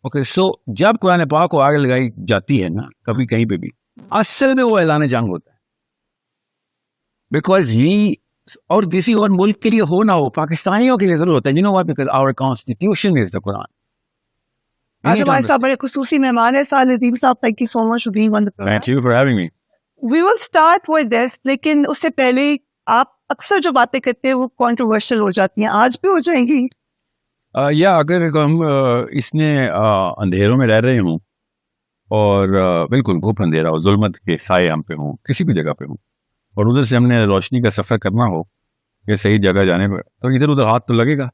Okay so जब कुरान पाक को आगे लगाई जाती है ना कभी कहीं पे भी, असल में वो ऐलान जंग होता है, बिकॉज ही और किसी और मुल्क के लिए हो ना हो, पाकिस्तानियों के लिए जरूर होता है, you know what, because our constitution is the Quran. आज हमारे साथ बड़े खुसूसी मेहमान है Sahil Adeem sahab. Thank you so much for being on the programme. Thank you for having me. We will start with this, लेकिन उससे पहले आप अक्सर जो बातें करते हैं वो कंट्रोवर्शियल हो जाती हैं, आज भी हो जाएंगी. या अगर हम इसने अंधेरों में रह रहे हों और बिल्कुल खूब अंधेरा हो, जुल्मत के साए हम पे हों, किसी भी जगह पे हों, और उधर से हमने रोशनी का सफ़र करना हो या सही जगह जाने पर, तो इधर उधर हाथ तो लगेगा.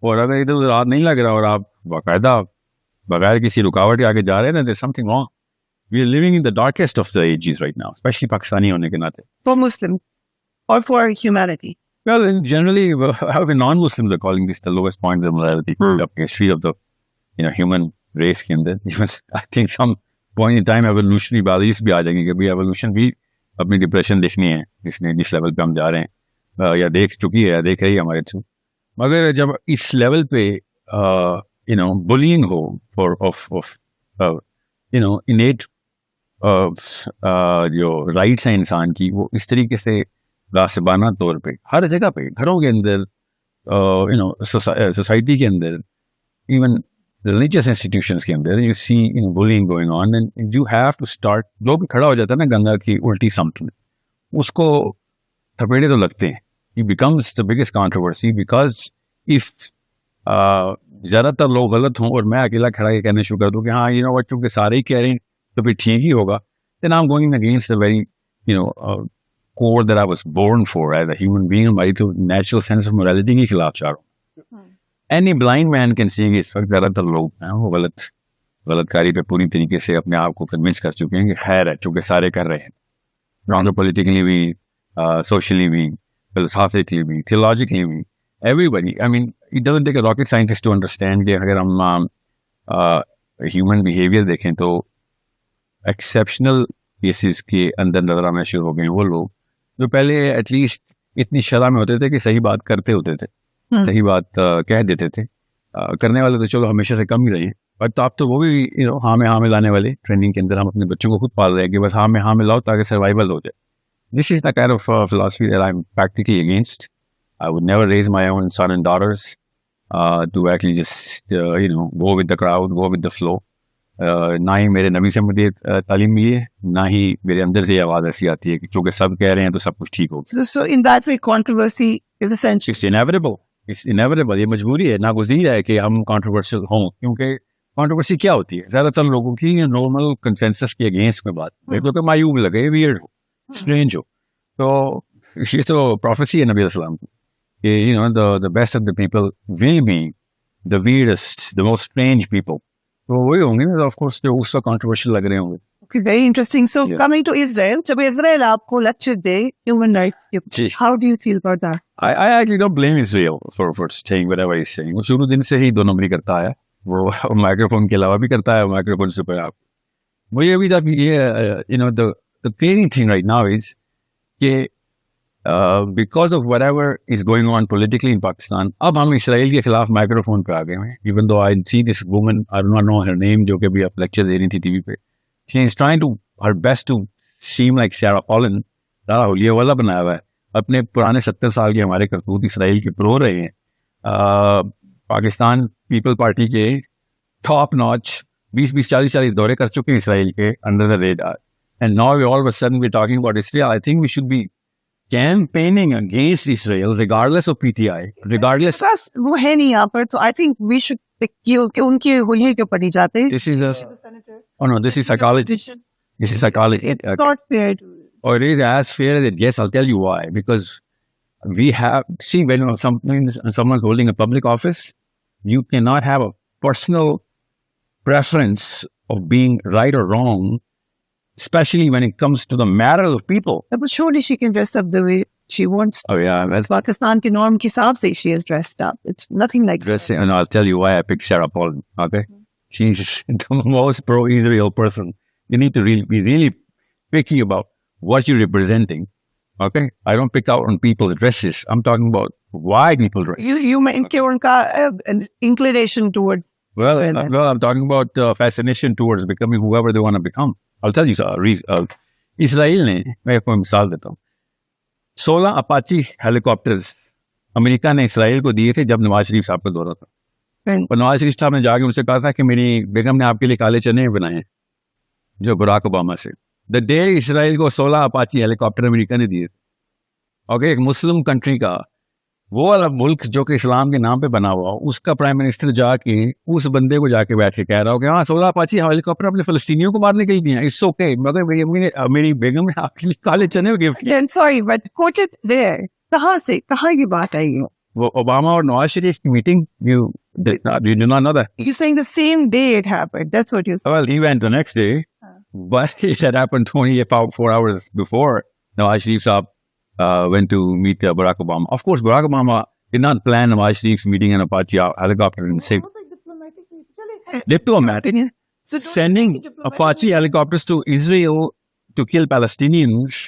और अगर इधर उधर हाथ नहीं लग रहा और आप बाकायदा बगैर किसी रुकावट के आगे जा रहे हैं ना, there something wrong. We are living in the darkest of the ages right now, specially Pakistani होने के नाते. फॉर मुस्लिम और for humanity. Well, generally, non-Muslims are calling this the lowest point of morality of the history of the, human race के अंदर. Even I think some point in time evolutionary values भी आ जाएंगे कि भाई evolution भी अपनी depression देखनी है, जिस लेवल पे हम जा रहे हैं, या देख चुकी है या देख रही है हमारे थ्रू. मगर जब इस लेवल पे bullying हो innate जो राइट्स हैं इंसान की, वो इस तरीके से गासिबाना तौर पे हर जगह पे, घरों के अंदर, सोसाइटी के अंदर, इवन रिलीजियस इंस्टीट्यूशंस के अंदर, you see bullying going on, and you have to start. जो भी खड़ा हो जाता है ना गंगा की उल्टी सम्त में, उसको थपेड़े तो लगते हैं. ही becomes the biggest controversy because if ज़्यादातर लोग गलत हों और मैं अकेला खड़ा के कहने शुरू कर दूँ कि हाँ चूँकि सारे ही कह रहे हैं तो फिर ठीक ही होगा, then I'm going against the very core that I was born for as a human being. हमारी तो natural sense of morality के खिलाफ जा रहा हूँ. Any blind man can see इस वक्त ज़्यादातर लोग हैं वो गलतकारी पे पूरी तरीके से अपने आप को कन्विंस कर चुके हैं कि खैर है, चूँकि सारे कर रहे हैं. Wrong politically भी, socially भी, philosophically भी, theologically भी, everybody. I mean, it doesn't take a rocket scientist to understand कि अगर हम human behavior देखें तो exceptional cases के अंदर नजर आना शुरू हो गए वो लोग जो पहले एटलीस्ट इतनी शर्म में होते थे कि सही बात करते होते थे, सही बात कह देते थे. करने वाले तो चलो हमेशा से कम ही रहे हैं, बट अब तो वो भी हाँ में लाने वाले ट्रेनिंग के अंदर हम अपने बच्चों को खुद पाल रहे हैं कि बस हाँ में लाओ ताकि सर्वाइवल हो जाए. This is the kind of philosophy that I am practically against. I would never raise my own son and daughters to actually just go with the crowd, go with the flow. ना ही मेरे नबी से मुझे तालीम मिली है, ना ही मेरे अंदर से ये आवाज़ ऐसी आती है कि चूँकि सब कह रहे हैं तो सब कुछ ठीक होगा. So in that way controversy is essential. It's inevitable. It's inevitable. ये मजबूरी है, नागुज़ीर है कि हम कंट्रोवर्शियल हों, क्योंकि कंट्रोवर्सी क्या होती है? ज़्यादातर लोगों की नॉर्मल कंसेंसस के अगेंस्ट में बात, मेरे को मायूब लगे, वियर्ड हो, स्ट्रेंज हो. तो ये तो प्रोफेसी है नबी अलैहिस्सलाम की कि the best of the people will be the weirdest, the most strange people. तो वही होंगे ना, ऑफ कोर्स जो उसका कंट्रोवर्शियल लग रहे होंगे. Okay, very interesting. So coming to Israel, जब इजराइल आपको लेक्चर दे ह्यूमन राइट्स के, how do you feel about that? I actually don't blame Israel for saying whatever he's saying. वो शुरू दिन से ही दो नंबरी करता है, वो माइक्रोफोन के अलावा भी करता है, माइक्रोफोन से पर आप मुझे अभी तक ये the crazy thing right now is कि because of whatever is going on politically in Pakistan, अब हम इसराइल के खिलाफ माइक्रोफोन पे आ गए हैं. Even though I see this woman, I do not know her name, जो कि भी आप लेक्चर दे रही थी टीवी पे, she is trying to her best to seem like Sarah Palin. सारा होलिया वाला बनाया हुआ है, अपने पुराने 70 साल के हमारे करतूत इसराइल के प्रो रहे हैं. पाकिस्तान पीपल पार्टी के टॉप नॉच 20-40 दौरे कर चुके हैं इसराइल के under the radar, and now we all of a sudden we're talking about Israel. I think we should be campaigning against Israel regardless of PTI, regardless. वो है नहीं यहाँ पर, तो I think we should कि उनके होलिये के ऊपर नहीं जाते. This is this is psychology. This is psychology. It's not fair. Or it is as fair as it gets. I'll tell you why. Because we have, see, when someone's holding a public office, you cannot have a personal preference of being right or wrong, especially when it comes to the matter of people. But surely she can dress up the way she wants to. Oh yeah, well, Pakistan के norm के हिसाब से she is dressed up. It's nothing like dressing. And I'll tell you why I picked Sarah Palin. Okay, she's the most pro-Israel person. You need to be really picky about what you're representing. Okay, I don't pick out on people's dresses. I'm talking about why people dress. You mean कि उनका inclination towards. Well, I'm talking about fascination towards becoming whoever they want to become. I'll tell you, sir. Israel ने, मैं आपको मिसाल देता हूँ, 16 Apache helicopters America ने Israel को दिए थे जब नवाज शरीफ साहब का दौरा था। पर नवाज शरीफ साहब ने जाके उनसे कहा था कि मेरी बेगम ने आपके लिए काले चने बनाए हैं, जो बराक ओबामा से। द डे इसराइल को 16 अपाची हेलीकॉप्टर अमेरिका ने दिए थे। ओके, एक मुस्लिम कंट्री का वो वाला मुल्क जो कि इस्लाम के नाम पे बना हुआ, उसका प्राइम मिनिस्टर जाके उस बंदे को जाके बैठ के कह रहा हो कि हाँ 16 अपाची हेलीकॉप्टर अपने फलस्तीनियों को मारने के लिए दिए, इट्स ओके, मगर मेरी बेगम ने आपके लिए काले चने गिफ्ट किए। Sorry but quote it there, कहाँ ये बात आई है? वो ओबामा और नवाज शरीफ की meeting, you do not know that. You're saying the same day it happened. That's what you said. Well, he went the next day, but it had happened 4 hours before. Nawaz Sharif Saab went to meet Barack Obama. Of course, Barack Obama did not plan Nawaz Sharif's meeting an Apache helicopter and say diplomatic. So Sending Apache helicopters to Israel to kill Palestinians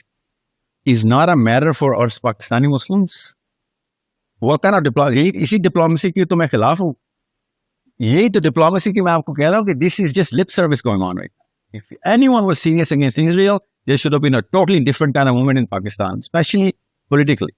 is not a matter for us Pakistani Muslims. What kind of diplomacy? इसी diplomacy की तो मैं खिलाफ हूँ। यही तो diplomacy की मैं आपको कह रहा हूँ कि this is just lip service going on right now. If anyone was serious against Israel, there should have been a totally different kind of movement in Pakistan, especially politically.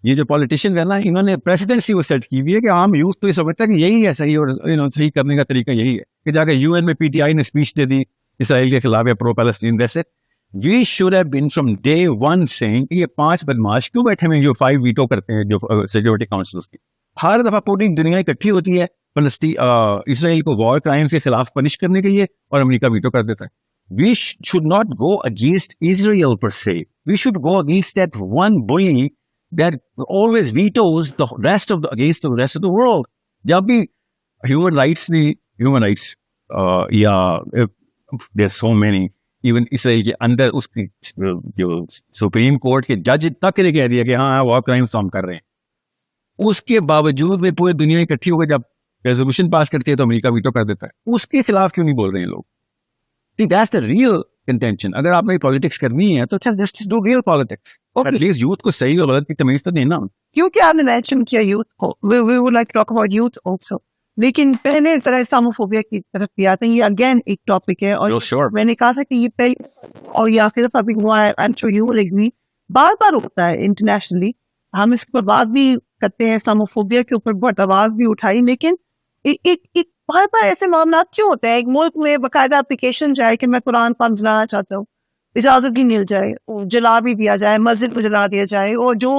ये जो पॉलिटिशियन है ना, इन्होंने प्रेसिडेंसी वो set की हुई है कि आम यूथ तो ये समझता है कि यही है सही, और सही करने का तरीका यही है कि जाकर यूएन में पीटीआई ने स्पीच दे दी इसराइल के खिलाफ या pro Palestine. That's it. We should have been from day one saying कि ये 5 बदमाश क्यों बैठे हुए जो 5 वीटो करते हैं जो सिक्योरिटी काउंसिल्स की। हर दफा पूरी दुनिया इकट्ठी होती है इसराइल को वॉर क्राइम्स के खिलाफ पनिश करने के लिए, और अमेरिका वीटो कर देता है। We should not go against Israel per se. We should go against that one bully that always vetoes the rest of against the rest of the world. जब भी human rights, there's so many, even Israel के अंदर उसकी जो supreme court के जज तक ने कह दिया कि हाँ वॉर क्राइम्स हम कर रहे हैं, उसके बावजूद में पूरी दुनिया इकट्ठी होकर जब रेजोल्यूशन पास करती है तो अमेरिका वीटो कर देता है। उसके खिलाफ क्यों नहीं बोल रहे हैं लोग? That's the real contention. अगर आपने पॉलिटिक्स करनी है तो just do real politics. At least youth को सही और गलत की तमीज तो देना। क्योंकि आपने मेंशन किया यूथ को, we would like to talk about youth also. लेकिन पहले जरा इस्लामोफोबिया की तरफ भी आते हैं। ये अगेन एक टॉपिक है, और sure. मैंने कहा था कि ये पहले और ये आखिर दफा भी हुआ है, I'm sure you will agree, बार बार होता है इंटरनेशनली। हम इसके ऊपर बात भी करते हैं, इस्लामोफोबिया के ऊपर बहुत आवाज भी उठाई, लेकिन एक बार बार ऐसे मामला क्यों होते हैं? एक मुल्क में बाकायदा एप्लीकेशन जाए कि मैं कुरान पाक जलाना चाहता हूँ, इजाजत भी मिल जाए, जला भी दिया जाए, मस्जिद को जला दिया जाए, और जो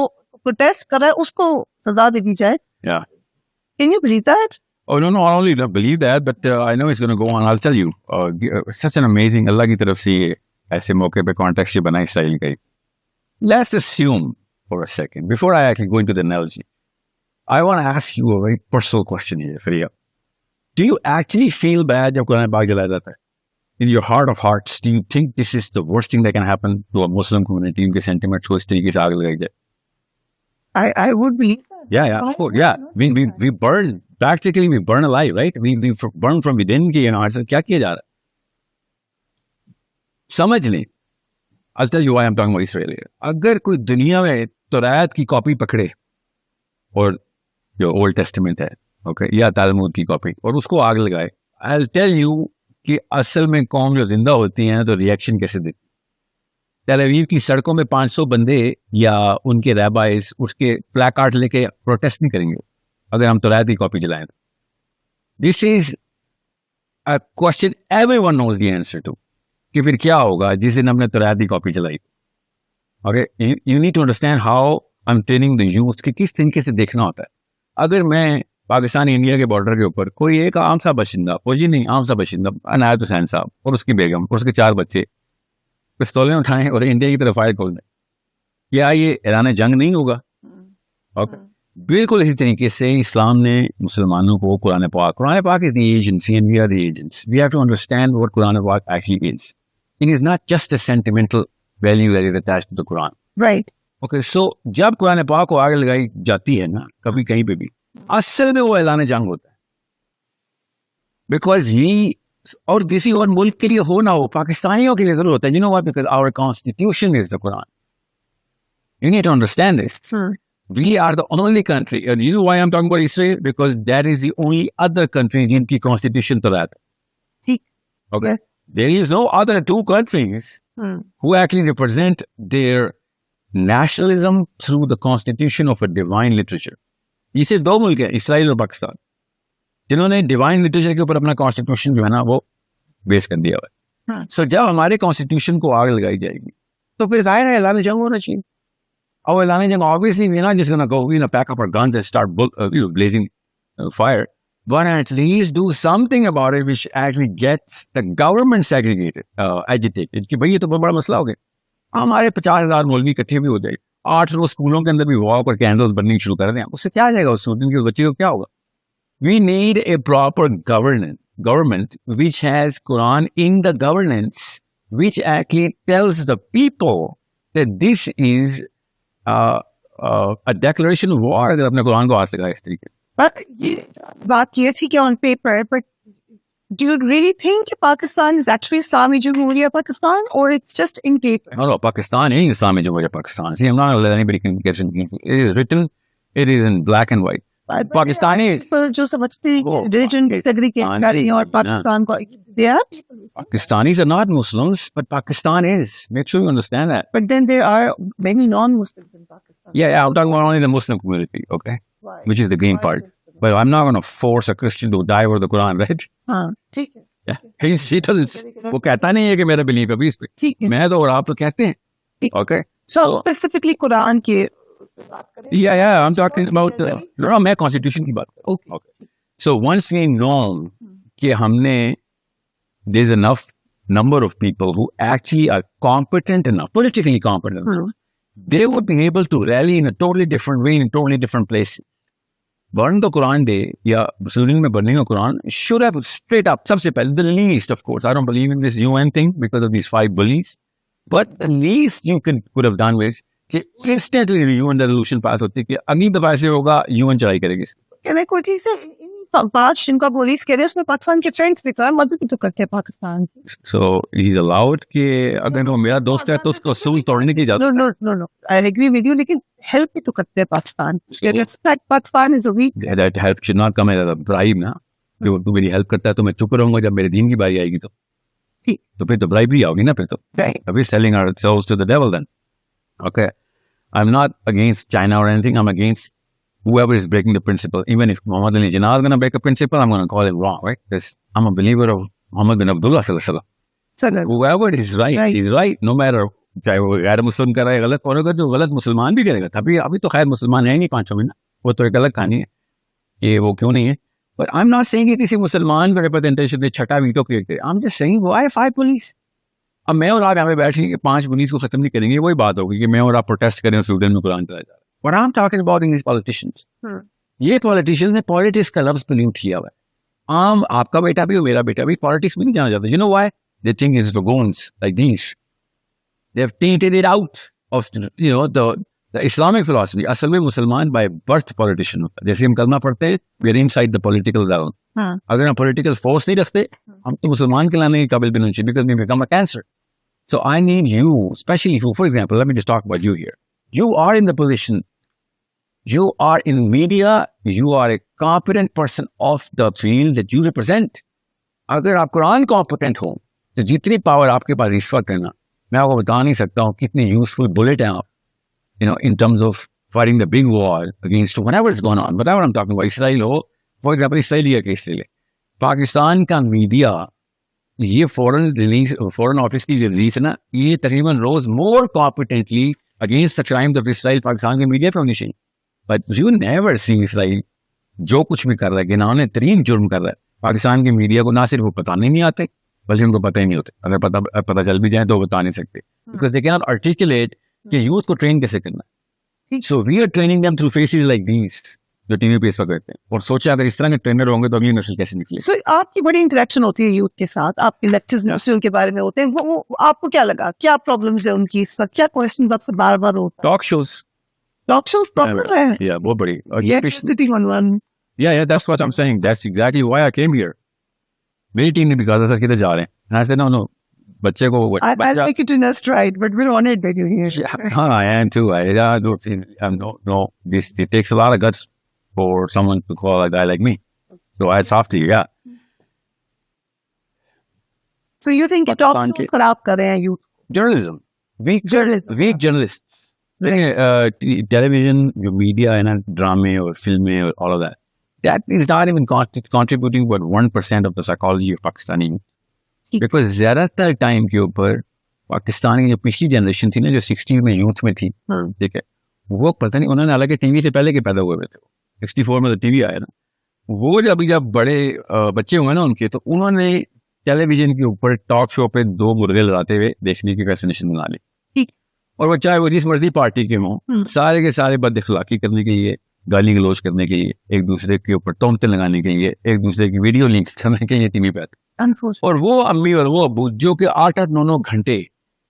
प्रोटेस्ट कर रहा है उसको सजा दे दी जाए। Yeah. Can you believe that? Oh no, I only don't believe that, but I know it's going to go on. I'll tell you, such an amazing, Allah की तरफ से ऐसे मौके पे कॉन्टेक्स्ट ये बना इसराइल का। Let's assume for a second, before I actually go into the analogy, I want to ask you a very personal question here, Faria. Do you actually feel bad जब कुरान पाक जलाया जाता है? In your heart of hearts, do you think this is the worst thing that can happen to a Muslim community? उनके sentiments को इस तरीके से आग लगाई जाए? I would believe that. Yeah, of course, yeah. We burn, practically we burn alive, right? We burn from within के क्या किया जा रहा है? समझ लें, I'll tell you why I'm talking about Israel here. अगर कोई दुनिया में तौरात की कॉपी पकड़े, और जो ओल्ड टेस्टामेंट है, ओके, या तालमुद की कॉपी, और उसको आग लगाए, I'll tell you कि असल में कौम जो जिंदा होती हैं तो रिएक्शन कैसे देती। तेल अवीव की सड़कों में 500 बंदे या उनके रैबाइज उसके प्लेकार्ड लेके प्रोटेस्ट नहीं करेंगे अगर हम तौरात की कॉपी जलाएं। This is a question everyone knows the answer to, कि फिर क्या होगा जिस दिन हमने तौरात की कॉपी जलाई। Okay, you need to understand how I am training the youth कि किस तरीके से देखना होता है। अगर मैं पाकिस्तान इंडिया के बॉर्डर के ऊपर कोई एक आम सा बशिंदा, फौजी नहीं, आम सा बशिंदा, अनायत हुसैन साहब और उसकी बेगम और उसके 4 बच्चे पिस्तौलें उठाएं और इंडिया की तरफ फायर खोल दें, क्या ये ऐलान जंग नहीं होगा? ओके, बिल्कुल इसी तरीके से इस्लाम ने मुसलमानों को Quran Pak is the agency and we are the agents. We have to understand what Quran Pak actually is. It is not just a sentimental value that is attached to the Quran. Right. Okay, so जब कुरान पाक को आगे लगाई जाती है ना कभी कहीं पे भी, असल में वो ऐलान जंग होता है। बिकॉज ही, और किसी और मुल्क के लिए हो ना हो, पाकिस्तानियों के लिए जरूर होता है। You know why? Because our constitution is the Quran. You need to understand this. We are the only country, and you know why I'm talking about Israel? Because that is the only other country जिनकी constitution तो रहता है. ठीक. Okay. Yes. There is no other two countries who actually represent their nationalism through the constitution of a divine literature. ये सिर्फ दो मुल्क हैं, इसराइल और पाकिस्तान, जिन्होंने डिवाइन लिटरेचर के ऊपर अपना कॉन्स्टिट्यूशन जो है ना वो बेस कर दिया हुआ है. सो जब हमारे कॉन्स्टिट्यूशन को आग लगाई जाएगी तो फिर जाहिर है ऐलान जंग होना चाहिए. और ऐलान जंग obviously we're not just going to go, pack up our guns and start blazing fire, but at least do something about it which actually gets the government segregated, agitated. कि भाई ये तो बहुत बड़ा मसला हो गया. हमारे 50,000 मौलवी इकट्ठे भी हो जाए, 8 रोज स्कूलों के अंदर भी वॉक और कैंडल्स बननी शुरू कर दें, उससे क्या आ जाएगा उस स्टूडेंट के बच्चे को क्या होगा? We need a proper government which has Quran in the governance, which actually tells the people that this is a declaration of war. अगर अपने कुरान को हाथ लगाए इस तरीके से. But ये बात ये थी कि on paper, but do you really think Pakistan is actually Islamic Jamhuriyat Pakistan, or it's just in paper? No, Pakistan is Islamic Jamhuriyat Pakistan. See, I'm not going to let anybody get in. It is written, it is in black and white. Pakistani is. People जो समझते हैं कि religion segregate कर रही है और पाकिस्तान को, there are people. Pakistanis are not Muslims, but Pakistan is. Make sure you understand that. But then there are many non-Muslims in Pakistan. Yeah, I'm talking about only the Muslim community, okay? Why? Which is the green part. But I'm not going to force a Christian to die over the Quran, right? हाँ, ठीक है. Yeah. He tells, वो कहता नहीं है कि मेरा belief अभी इस पे. ठीक है. मैं तो और आप तो कहते हैं. Okay? So specifically Quran के Yeah, I'm talking about no, मैं constitution की बात कर रहा हूँ. Okay. So once we know कि हमने there's enough number of people who actually are competent enough, politically competent enough, they would be able to rally in a totally different way in totally different places. Burn the Quran Day या Muslim में burning the Quran should have straight up सबसे पहले the least, of course. I don't believe in this UN thing because of these 5 bullies, but the least you could have done was कि instantly UN resolution pass होती कि अगली दफा से होगा UN चढ़ाई करेगी. क्या मैं कोई चीज़ से 5 जिनका पुलिस कह रहे हैं उसमें पाकिस्तान के फ्रेंड्स भी कर मदद भी तो करते हैं पाकिस्तान. So he's allowed कि अगर वो मेरा दोस्त है तो उसको सूल तोड़ने की इजाजत. No. I agree with you, लेकिन help भी तो करते हैं Pakistan. Pakistan is a weak. That help should not come as a bribe ना. जो तू मेरी हेल्प करता है तो मैं चुप रहूंगा, जब मेरे दीन की बारी आएगी तो फिर तो bribery आओगी ना. फिर तो अभी selling ourselves to the devil then. Okay, I'm not against China or anything. I'm against whoever is breaking the principle. Even if Muhammad Ali Jinnah is going to break a principle, I'm going to call it wrong, right? Because I'm a believer of Muhammad bin Abdullah sallallahu alaihi wasallam. Whoever is right, he's right. No matter चाहे वो गैर मुस्लिम कर रहा है गलत करेगा, जो गलत मुसलमान भी करेगा. अभी तो खैर मुसलमान है नहीं 5 महीना, वो तो एक अलग कहानी है कि वो क्यों नहीं है. But I'm not saying कि किसी मुसलमान का रिप्रेजेंटेशन में छठा वीटो क्रिएट करे. I'm just saying why 5 police. अब मैं और आप यहाँ पे बैठेंगे 5 पुलिस को खत्म नहीं करेंगे, वही बात होगी कि मैं और आप प्रोटेस्ट करें स्टूडेंट में कुरान चलाया जा रहा है. What I'm talking about in these politicians. ये politicians ने politics का लफ्ज पोल्यूट किया हुआ है. आपका बेटा भी और मेरा बेटा भी politics में नहीं जाना चाहता. You know why? They think it's for goons like these. They've tainted it out of the Islamic philosophy. असल में मुसलमान by birth politician होता है. जैसे हम कलमा पढ़ते हैं, we are inside the political zone. अगर हम political force नहीं रखते, हम तो मुसलमान कहलाने के काबिल भी नहीं चाहिए because we become a cancer. So I need you, especially you, for example, let me just talk about you here. You are in the position, you are in media, you are a competent person of the field that you represent. अगर आप Quran competent हो, तो जितनी power आपके पास इस वक्त है ना, मैं आपको बता नहीं सकता हूँ कितनी useful bullet हैं आप, in terms of fighting the big war against whatever is going on. Whatever I'm talking about, Israel हो, for example, Israeli केस ले ले. पाकिस्तान का मीडिया, ये फॉरेन ऑफिस की जो रिलीज है ना, ये तकरीबन रोज more competently against the crime of Israel Pakistan के मीडिया पे होनी चाहिए. But you never see Israel जो कुछ भी कर रहा है, गिनाने तरीन जुर्म कर रहा है, पाकिस्तान के मीडिया को ना सिर्फ वो बताने नहीं आते बल्कि उनको पता ही नहीं होते. अगर पता चल भी जाए तो बता नहीं सकते because they can not articulate कि यूथ को ट्रेन कैसे करना है. So we are training them through faces like these जो टीवी पे इस वक्त करते हैं. और सोचा अगर इस तरह के ट्रेनर होंगे तो अगली नस्ल कैसे निकले. So, आपकी बड़ी इंटरेक्शन होती है यूथ के साथ, आपके लेक्चर्स नर्सरी उनके बारे में होते हैं, वो आपको क्या लगा, क्या प्रॉब्लम्स है उनकी इस वक्त, क्या क्वेश्चंस आपसे बार बार होते हैं? टॉक शोज प्रॉब्लम है. या वो बड़ी sitting on one. Yeah, that's what I'm saying. That's exactly why I came here. मेरी टीम ने भी कहा था सर किधर जा रहे हैं. And I said no, बच्चे को I'll बच्चा take it in a stride, but we're honored that you're here. हाँ I am too I don't think no this it takes a lot of guts for someone to call a guy like me so hats off to you yeah So you think talk shows खराब कर रहे हैं youth? journalism weak journalists television your media है ना ड्रामे और फिल्में और all of that is not even contributing but 1% of the psychology of Pakistani youth because ज़्यादातर टाइम के ऊपर पाकिस्तान की जो पिछली जनरेशन थी ना जो 60s में यूथ में थी ठीक है वो पता नहीं उन्होंने हालांकि टीवी से पहले के पैदा हुए थे 64 में तो टीवी आया ना वो जब बड़े बच्चे हुए ना उनके तो उन्होंने टेलीविजन के ऊपर टॉक शो पे दो मुर्गे लड़ाते हुए देखने की फैसिनेशन बना ली और वो चाहे वो जिस मर्जी पार्टी के हों सारे के सारे बद इखलाकी करने के लिए गाली गलौज करने के लिए एक दूसरे के ऊपर तोहमतें लगाने के लिए एक दूसरे की वीडियो लिंक्स करने के लिए टीवी पे आते और वो अम्मी और वो अब्बू जो कि 8-9 घंटे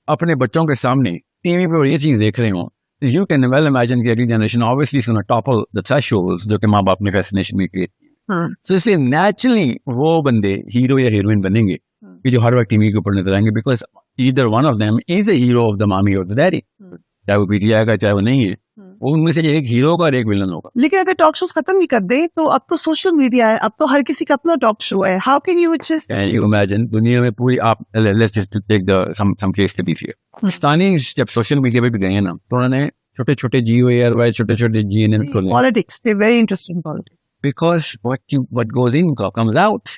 अपने बच्चों के सामने टीवी पे ये चीज देख रहे हों यू कैन वेल इमेजिन कि अगली generation obviously is gonna topple the thresholds जो कि माँ बाप ने फैसिनेशन में क्रिएट किया सो इसलिए नेचुरली वो बंदे हीरो या हीरोइन बनेंगे कि जो हर वक्त टीवी के ऊपर नजर आएंगे because either one of them is a hero of the मामी और द डैडी चाहे वो पीटीआई का चाहे वो नहीं है वो उनमें से एक हीरो का और एक विलन होगा लेकिन अगर टॉक शोज खत्म भी कर दे तो अब तो सोशल मीडिया है अब तो हर किसी का अपना टॉक शो है how can you just can you imagine दुनिया में पूरी आप let's just take the some case to be here Pakistani जब सोशल मीडिया पे भी गए हैं ना तो उन्होंने छोटे-छोटे जियो एयरवाइज छोटे-छोटे जीएनएन खोले politics they very interested in politics because what goes in comes out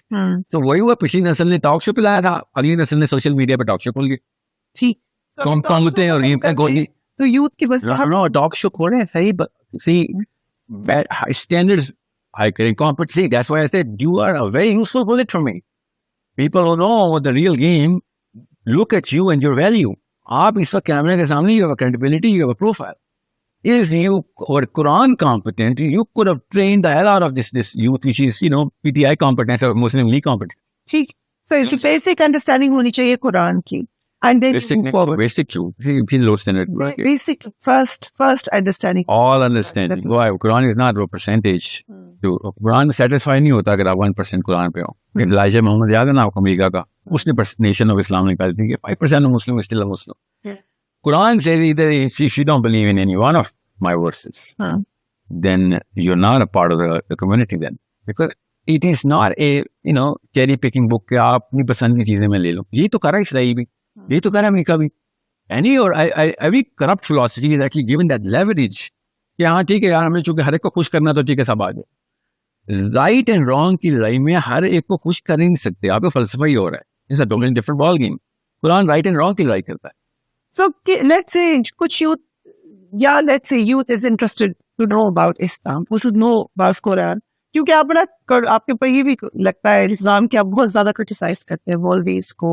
तो वही हुआ पिछली नस्ल ने टॉक शो पे लाया था अगली नस्ल ने सोशल मीडिया पे टॉक शो खोल के ठीक कौन होते हैं और ये पे गोली तो यूथ की बस नो टॉक शो खोले सही सी standards high करें competency that's why I said you are a very useful bullet for me people who know what the real game look at you and your value आप इस वक्त कैमरे के सामने you have a credibility you have a profile is you or Quran competent you could have trained the hell out of this youth which is PTI competent or Muslim League competent ठीक so it's basic understanding होनी चाहिए कुरान की and then basic क्यों feel low standard basic first understanding all understanding why Quran is not a percentage तो Quran satisfy नहीं होता अगर आप 1% कुरान पे हो इलाइजा मोहम्मद याद है ना आपको अमेरिका का उसने नेशन ऑफ इस्लाम निकाल दी 5% of Muslim is still a Muslim Quran says either if you don't believe in any one of my verses then you're not a part of the community then because it is not a cherry picking book कि आप अपनी पसंद की चीजें में ले लो ये तो कर रहा है इसराइल भी ये तो कर रहा है अमेरिका भी any or every corrupt philosophy is actually given that leverage कि हाँ ठीक है यार हमें चूंकि हर एक को खुश करना तो ठीक है सब आ जाए राइट एंड रॉन्ग की लड़ाई में हर एक को खुश कर ही नहीं सकते आप फलसफा ही हो रहा है it's a totally different ball game Quran right and wrong की लड़ाई करता है So let's say कुछ let's say youth is interested to know about Islam, who should know about Quran. क्योंकि आप आपके ऊपर ये भी लगता है इस्लाम के आप बहुत ज्यादा क्रिटिसाइज करते हैं मौलवीज को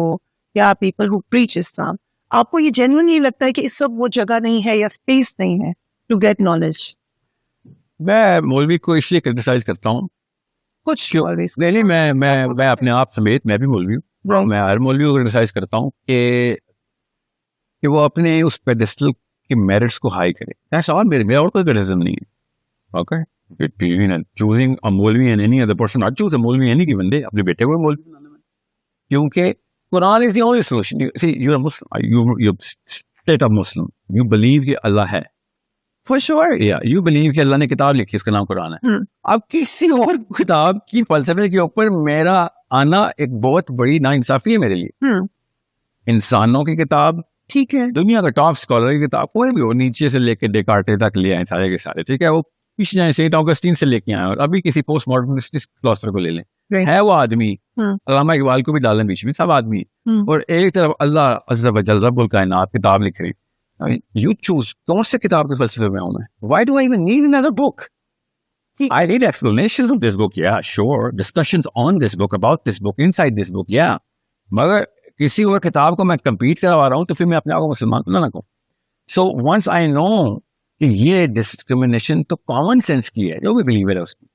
या पीपल हु प्रीच इस्लाम आपको ये जेन्युइनली लगता है कि इस वक्त वो जगह नहीं है या स्पेस नहीं है टू गेट नॉलेज मैं मौलवी को इसलिए क्रिटिसाइज करता हूँ कुछ नहीं मैं अपने आप समेत मैं भी मौलवी हूँ मैं हर मौलवी को क्रिटिसाइज करता हूँ कि वो अपने उस पेडेस्टल के मेरिट्स को हाई करे दैट्स ऑल मेरा और कोई क्रिटिसिज्म नहीं है ओके चूजिंग अ मौलवी and any other person not choose a मौलवी एनी गिवन डे अपने बेटे को मौलवी बनाने में क्योंकि Quran is the only solution see you are Muslim you state of Muslim you believe कि अल्लाह है फॉर श्योर या यू बिलीव कि अल्लाह ने किताब लिखी उसका नाम कुरान है अब किसी और किताब की फलसफे के ऊपर मेरा आना एक बहुत बड़ी नाइंसाफी है मेरे लिए इंसानों की किताब ठीक है दुनिया का टॉप स्कॉलर की किताब कोई भी हो नीचे से लेके डेकार्टे तक ले आए सारे के सारे ठीक है वो पीछे जाए सेंट ऑगस्टीन से लेके आए और अभी किसी पोस्ट मॉडर्निस्ट फिलोसफर को ले लें है वो आदमी अल्लामा इकबाल को भी डालें बीच में सब आदमी और एक तरफ अल्लाह अज़्ज़ा व जल रब्बुल कायनात किताब लिख रही यू चूज कौन से किताब के फलसफे में हूं मैं why do I even need another book I need explanations of this book, yeah, sure. Discussions on this book, about this book, inside this book, yeah. मगर किसी और किताब को मैं compete करवा रहा हूँ तो फिर मैं अपने आप को मुसलमान तो ना कहूँ. So once I know कि ये discrimination तो common sense की है, जो भी believer है उसकी,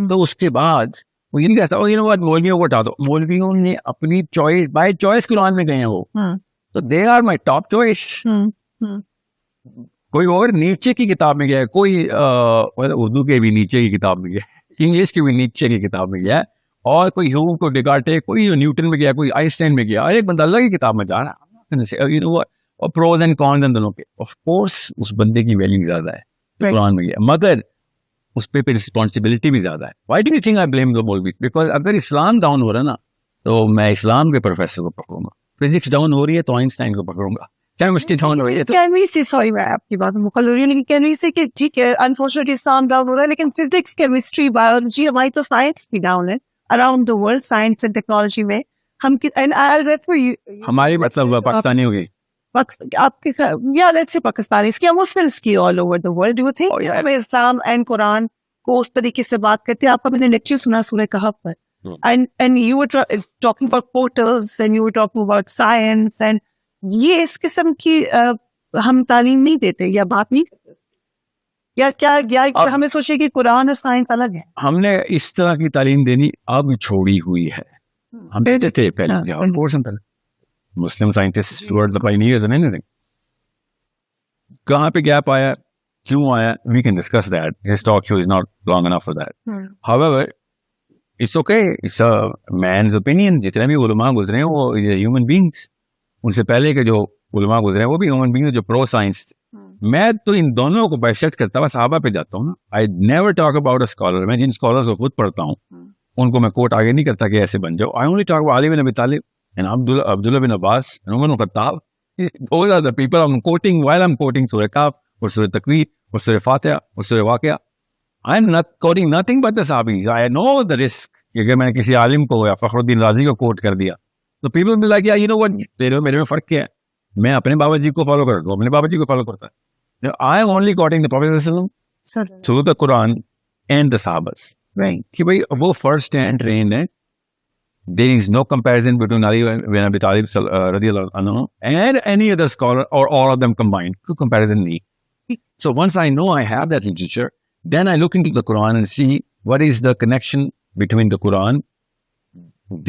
तो उसके बाद वो ये नहीं कहता, you know what, मौलवियों को हटा दो. मौलवियों ने अपनी choice, by choice कुरान में गए हैं वो. तो they are my top choice. कोई और नीचे की किताब में गया है, कोई उर्दू के भी नीचे की किताब में गया है, इंग्लिश की भी नीचे की किताब में गया है, और कोई ह्यूम को डिकार्टे, कोई न्यूटन में गया, कोई आइंस्टाइन में गया, एक बंदा अलग ही किताब में जा रहा है, यू नो व्हाट, और प्रोज एंड कॉन्स एंड दोनों के, ऑफ कोर्स उस बंदे की वैल्यू ज्यादा है कुरान में गया, मगर उस पे रिस्पॉन्सिबिलिटी भी ज्यादा है. Why do you think I blame the मौलवी? बिकॉज अगर इस्लाम डाउन हो रहा है ना, तो मैं इस्लाम के प्रोफेसर को पकड़ूंगा. फिजिक्स डाउन हो रही है तो आइंस्टाइन को पकड़ूंगा. केमिस्ट्री डाउन हो रही है तो कैन वी से, सॉरी मैं आपकी बात में मुकल हो रही हूँ, लेकिन कैन वी से कि ठीक है अनफॉर्चुनेटली इस्लाम डाउन हो रहा है, लेकिन फिजिक्स, केमिस्ट्री, बायोलॉजी, हमारी तो साइंस भी डाउन है around the world. Science and technology में हम, and I will refer you, हमारी मतलब पाकिस्तानी हो गई. आपके या लेट्स से पाकिस्तानी की, मुस्लिम्स की all over the world. Do you think Islam and Quran को उस तरीके से बात करते हैं? आपका मैंने लेक्चर सुना सूरह कहफ पर, and you were talking about portals, and you were talking about science, and ये इस किस्म की हम तालीम नहीं देते या बात नहीं करते, या क्या हमें सोचे कि कुरान और साइंस अलग है? हमने इस तरह की तालीम देनी अब छोड़ी हुई है. हम देते थे पहले. मुस्लिम scientist were the pioneers in anything. कहाँ पे गैप आया, क्यों आया, we can discuss that. This talk show is not long enough for that. However, it's okay. It's a man's opinion. जितने भी उलमा गुजरे हैं वो ह्यूमन बींग्स, उनसे पहले के जो उलमा गुजरे हैं वो भी ह्यूमन बींग्स जो प्रो साइंस थे. मैं तो इन दोनों को बैशत करता हुआ सहाबा पे जाता हूँ ना. I never talk about a scholar. मैं जिन स्कॉलर्स को खुद पढ़ता हूँ उनको मैं कोट आगे नहीं करता कि ऐसे बन जाओ. I only talk about Ali bin Abi Talib and Abdullah bin Abbas and Umar bin Khattab. Those are the people I'm quoting while I'm quoting Surah Kahf or Surah Takwir or Surah Fatiha or Surah Waqia. I'm not quoting nothing but the Sahabis. I know the risk कि अगर मैंने किसी आलिम को या फखरुद्दीन राजी को coat कर दिया तो people will be like, yeah, you know what, तेरे मेरे में फर्क क्या है, मैं अपने बाबा जी को फॉलो करता हूँ, अपने बाबा जी को फॉलो करता है. I am only quoting the Prophet through the Quran and the Sahabas. Right. कि भाई वो first hand trained है. There is no comparison between Ali bin Abi Talib radiyallahu anhu and any other scholar or all of them combined. No comparison need. So once I know I have that literature, then I look into the Quran and see what is the connection between the Quran,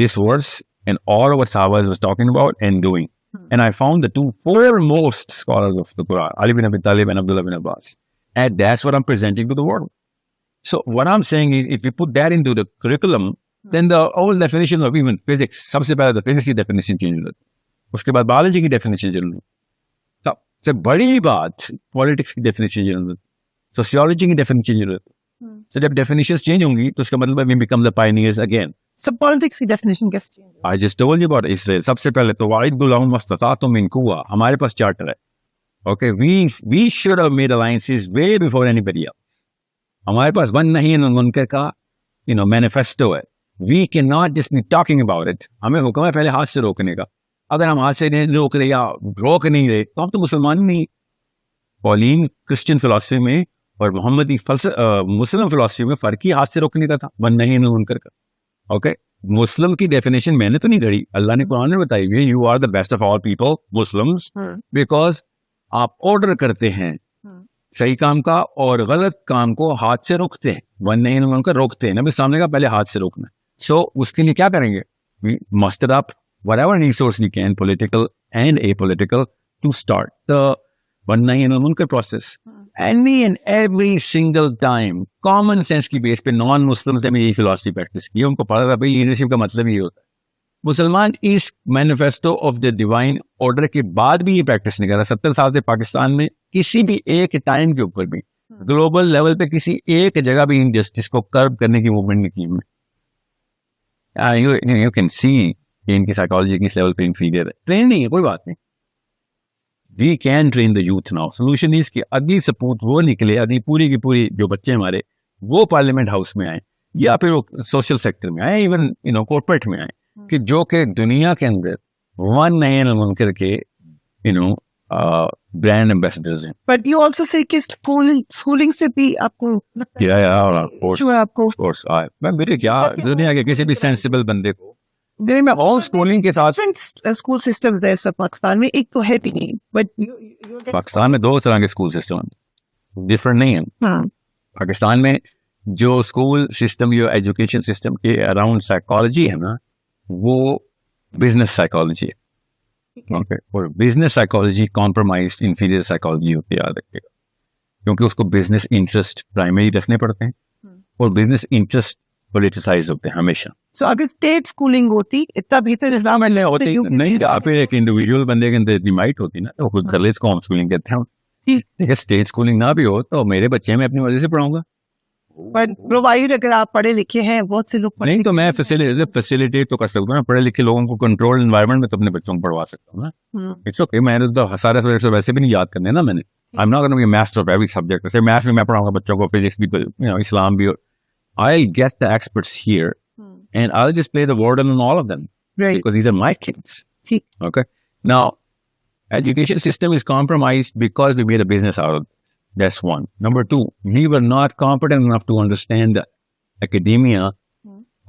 this verse, and all of what Sahaba was talking about and doing. And I found the two foremost scholars of the Quran, Ali bin Abi Talib and Abdullah bin Abbas. And that's what I'm presenting to the world. So what I'm saying is, if you put that into the curriculum, then the whole definition of even physics, सबसे पहले तो physics की definition change हो जाती है, उसके बाद biology की डेफिनेशन चेंज होती है, सबसे बड़ी बात पॉलिटिक्स की डेफिनेशन चेंज होती है, सोशियोलॉजी की डेफिनेशन चेंज होती है. तो जब डेफिनेशंस चेंज होंगी तो उसका मतलब we become the pioneers again. So politics की definition कैसे change? I just told you about Israel. सबसे पहले तो वाइद गुलाम मस्ततातुम मिन कुव्वा, हमारे पास चार्टर है. Okay, we should have made alliances way before anybody else. हमारे पास वन नहीं है मुनकर का मैनिफेस्टो है. We cannot just be talking about it. हमें हुक्म है पहले हाथ से रोकने का. अगर हम हाथ से नहीं रोक रहे या रोक नहीं रहे तो हम तो मुसलमान नहीं. पॉलिन क्रिश्चियन फिलॉसफी में और मोहम्मदी मुस्लिम फिलॉसफी में फर्क ही हाथ से रोकने का था, वन नहीं है मुनकर का. ओके, मुस्लिम की डेफिनेशन मैंने तो नहीं घड़ी, अल्लाह ने कुरान में बताई हुई है. You are the best of all people Muslims, because आप ऑर्डर करते हैं सही काम का और गलत काम को हाथ से रोकते हैं. वन नहीं उनका रोकते हैं, नबी सामने का पहले हाथ से रोकना. सो उसके लिए क्या करेंगे? We muster up whatever resource we can, political and apolitical, to start the one nahi anil munkar process. Any and every single time, common sense की बेस पे नॉन मुस्लिम्स ने यही फिलॉसफी प्रैक्टिस की. उनको पता था भाई लीडरशिप का मतलब ये होता है. मुसलमान इस manifesto of the divine order के बाद भी ये प्रैक्टिस नहीं कर रहा. 70 साल से पाकिस्तान में किसी भी एक टाइम के ऊपर भी ग्लोबल लेवल पे किसी एक जगह भी इनजस्टिस को कर्ब करने की मूवमेंट नहीं की. You can see कि इनकी साइकोलॉजी किस लेवल पे इंफीरियर है. ट्रेन नहीं है, कोई बात नहीं. We can train the youth now. Solution is कि अगली सपूत वो निकले, अगली पूरी की पूरी जो बच्चे हमारे वो पार्लियामेंट हाउस में आए या फिर वो सोशल सेक्टर में आए, इवन कॉर्पोरेट में आए, कि जो कि दुनिया के अंदर वन नहीं मुनकर के ब्रांड एम्बेसडर्स हैं. बट यू आल्सो से कि स्कूलिंग से भी आपको मैं मेरे क्या दुनिया के किसी भी सेंसिबल बंदे को मैं होम स्कूलिंग के साथ स्कूल सिस्टम्स है सब पाकिस्तान में. एक तो है भी नहीं, बट पाकिस्तान में दो तरह के स्कूल सिस्टम डिफरेंट नहीं है. पाकिस्तान में जो स्कूल सिस्टम, जो एजुकेशन सिस्टम के अराउंड साइकोलॉजी है ना, वो बिजनेस साइकोलॉजी है. ओके, और business psychology compromise inferior psychology होती है, याद रखिएगा, क्योंकि उसको बिजनेस इंटरेस्ट प्राइमरी रखने पड़ते हैं और बिजनेस इंटरेस्ट पोलिटिसाइज होते हैं हमेशा। सो अगर स्टेट स्कूलिंग होती इतना बेहतर इस्लाम नहीं होती नहीं, आप एक इंडिविजुअल बंदे के अंदर इतनी माइट होती ना, तो खुद कर ले, इसको होम स्कूलिंग कहते हैं। देखिए स्टेट स्कूलिंग ना भी हो तो मेरे बच्चे मैं अपनी मर्जी से पढ़ाऊंगा। पर प्रोवाइड अगर आप पढ़े लिखे हैं, बहुत से लोग नहीं तो मैं फैसिलिटेट तो कर सकता हूँ ना, पढ़े लिखे लोगों को कंट्रोल एनवायरनमेंट में तो अपने बच्चों को पढ़वा सकता हूँ ना। इट्स ओके, मैंने तो सारे सब्जेक्ट वैसे भी नहीं याद करने ना मैंने। I am not gonna be a master of every subject. जैसे मैथ्स में मैं पढ़ाऊंगा बच्चों को, फिजिक्स भी, इस्लाम भी। I'll get the experts here and I'll just play the warden on all of them, Right. because these are my kids. ठीक। Okay. Now, education system is compromised because we made a business out of it. That's one. Number two, we were not competent enough to understand the academia.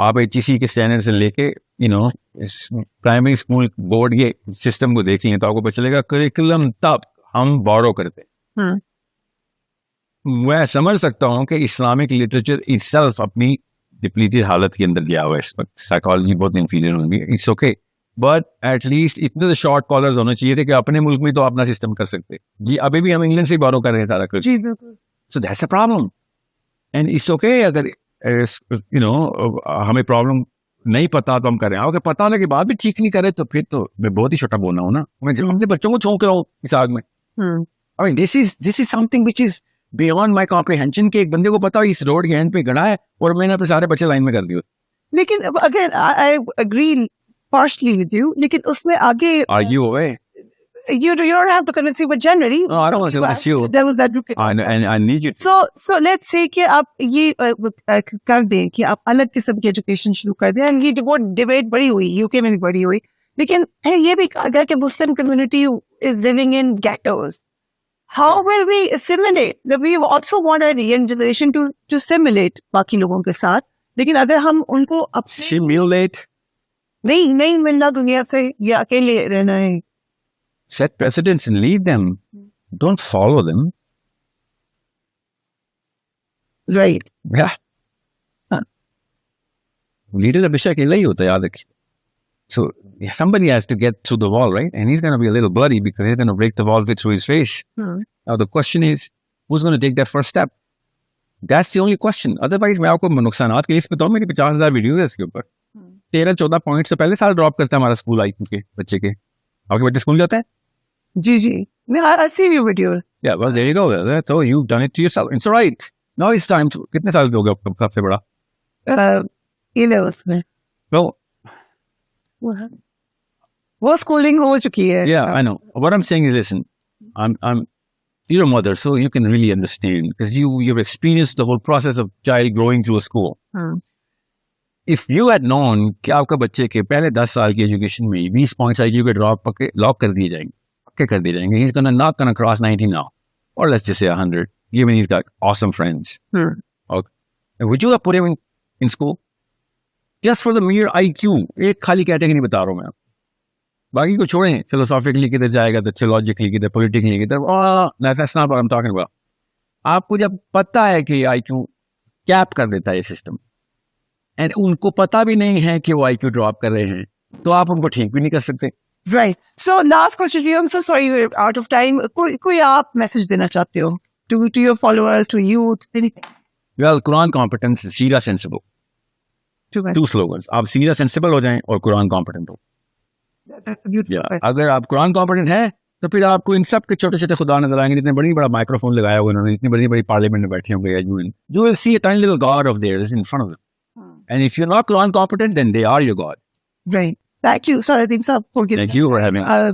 आप HEC के standard से लेके primary school board ये system को देख लें तो आपको पता चलेगा करिकुलम तब हम बोरो करते हैं। मैं समझ सकता हूँ कि इस्लामिक लिटरेचर इटसेल्फ अपनी डिप्लीटेड हालत के अंदर गया हुआ है इस वक्त, साइकोलॉजी बहुत इंफीरियर होंगी, इट्स ओके, बट एटलीस्ट इतने तो शॉर्ट कॉलर्स होने चाहिए थे कि अपने मुल्क में तो अपना सिस्टम कर सकते। जी अभी भी हम इंग्लैंड से बोरो कर रहे हैं सारा कुछ। जी बिल्कुल। So that's a problem and it's okay. अगर हमें प्रॉब्लम नहीं पता तो हम करें, अगर पता होने के बाद भी ठीक नहीं करे तो फिर तो मैं बहुत ही छोटा बोलना हूँ ना, मैं अपने बच्चों को छोंक रहा हूँ इस आग में। I mean this is something which is beyond my comprehension कि एक बंदे को पता हो इस रोड के एंड पे गड़ा है और मैंने अपने सारे बच्चे लाइन में कर दिए। लेकिन again I agree partially with you, लेकिन उसमें आगे argue away. You don't have to convince me, but generally No, I don't want to convince you. Devil's advocate. I need you. So let's say कि आप ये कर दें कि आप अलग किस्म की एजुकेशन शुरू कर दें, and ये वो डिबेट बड़ी हुई, यूके में भी बड़ी हुई, लेकिन ये भी कहा गया कि Muslim community is living in ghettos. How will we assimilate? We also want our young generation to assimilate बाकी लोगों के साथ, लेकिन अगर हम उनको simulate नहीं मिलना दुनिया से, ये अकेले रहना है। Set precedents and lead them. Don't follow them. Right. Yeah. Leader हमेशा अकेला ही होता है, याद रखिए। So somebody has to get through the wall, right? And he's going to be a little bloody because he's going to break the wall through his face. Now the question is, who's going to take that first step? That's the only question. Otherwise, मैं आपको नुकसानात के list बताऊँ, मेरी 50,000 video है इसके ऊपर। 13-14 point से पहले साल ड्रॉप करता है हमारा स्कूल IQ के बच्चे के। आपके बच्चे स्कूल जाते हैं? जी I see your videos. Yeah, well there you go. So you've done it to yourself. It's all right. Now it's time to, कितने साल हो गए आपका सबसे बड़ा? 11 में। Well, वो स्कूलिंग हो चुकी है। Yeah, I know. What I'm saying is, listen, you're a mother, so you can really understand because you've experienced the whole process of child growing through a school. If you had known कि आपका बच्चे के पहले 10 साल की education में 20 points IQ के drop पक्के लॉक कर दिए जाएंगे, पक्के कर दिए जाएंगे, he's not gonna cross 90 now, or let's just say 100, given he's got awesome friends. Okay. Would you have put him in school just for the mere IQ? एक खाली कैटेगरी बता रहा हूँ मैं आपको, बाकी को छोड़ें, फिलोसॉफिकली किधर जाएगा, तो थियोलॉजिकली किधर, पॉलिटिकली किधर, that's not what I'm talking about. आपको जब पता है कि IQ कैप कर देता है ये सिस्टम, एंड उनको पता भी नहीं है कि वो IQ ड्रॉप कर रहे हैं, तो आप उनको ठीक भी नहीं कर सकते। Right. So last question to you. I'm so sorry we're out of time. कोई आप मैसेज देना चाहते हो to your followers, to youth, anything? Well, Quran competence, Sira sensible. Two slogans. आप सीरा sensible हो जाएं और कुरान competent हो। That's beautiful. Yeah. अगर आप कुरान competent है तो फिर आपको इन सब के छोटे छोटे खुदा नजर आएंगे, इतने बड़ा माइक्रोफोन लगाया हुआ उन्होंने, इतनी बड़ी पार्लियामेंट में बैठे होंगे, you will see a tiny little God of theirs in front of them. And if you're not Quran competent, then they are your God. Right. Thank you. Sorry, I think so. Thank you for having me.